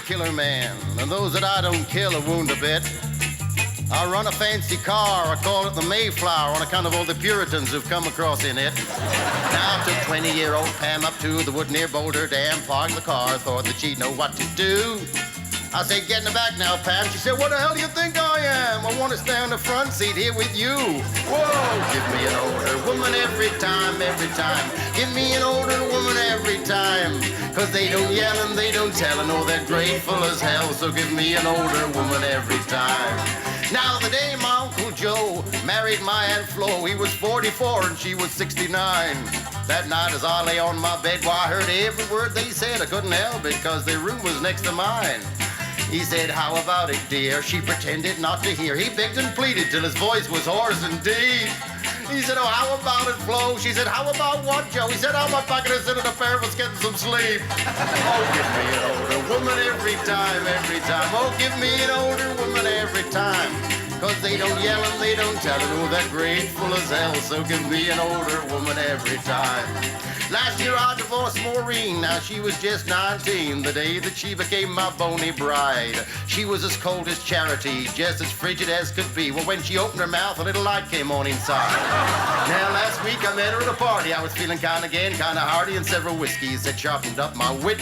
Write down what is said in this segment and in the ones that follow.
killer man, and those that I don't kill or wound a bit. I run a fancy car, I call it the Mayflower on account of all the Puritans who've come across in it. Now I took 20-year-old Pam up to the wood near Boulder Dam, parked the car, thought that she'd know what to do. I said, get in the back now, Pam. She said, what the hell do you think I am? I want to stay on the front seat here with you. Whoa, give me an older woman every time, every time. Give me an older woman every time. Cause they don't yell and they don't tell and oh, they're grateful as hell. So give me an older woman every time. Now the day my Uncle Joe married my Aunt Flo, he was 44 and she was 69. That night as I lay on my bed, well, I heard every word they said. I couldn't help it because their room was next to mine. He said, how about it, dear? She pretended not to hear. He begged and pleaded till his voice was hoarse and deep. He said, oh, how about it, Flo? She said, how about what, Joe? He said, how about if I could have sit in a pair of us getting some sleep? Oh, give me an older woman every time, every time. Oh, give me an older woman every time. Cause they don't yell and they don't tell and oh, they're grateful as hell. So give me an older woman every time. Last year I divorced Maureen, now she was just 19, the day that she became my bony bride. She was as cold as charity, just as frigid as could be. Well, when she opened her mouth, a little light came on inside. Now, last week I met her at a party. I was feeling kind of gay and kind of hearty, and several whiskeys had sharpened up my wit.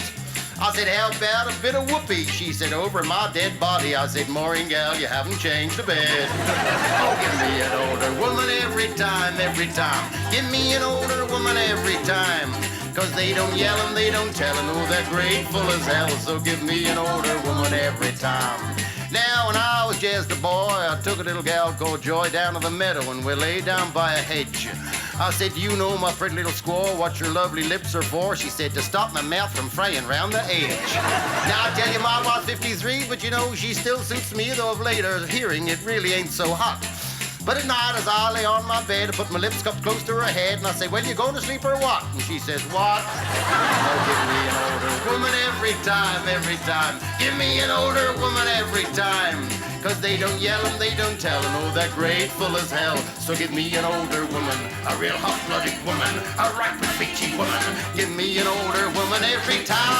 I said, how about a bit of whoopee? She said, over my dead body. I said, Maureen, gal, you haven't changed a bit. Oh, give me an older woman every time, every time. Give me an older woman every time. Cause they don't yell and they don't tell and oh, they're grateful as hell. So give me an older woman every time. Now, when I was just a boy, I took a little gal called Joy down to the meadow and we lay down by a hedge. I said, do you know, my pretty little squaw, what your lovely lips are for? She said, to stop my mouth from fraying round the edge. Now, I tell you, Mom was 53, but you know, she still suits me, though of late her hearing, it really ain't so hot. But at night, as I lay on my bed, I put my lips cupped close to her head, and I say, well, you going to sleep or what? And she says, what? Oh, give me an older woman every time, every time. Give me an older woman every time. Cause they don't yell and they don't tell and oh, they're grateful as hell. So give me an older woman, a real hot-blooded woman, a right beachy woman. Give me an older woman every time.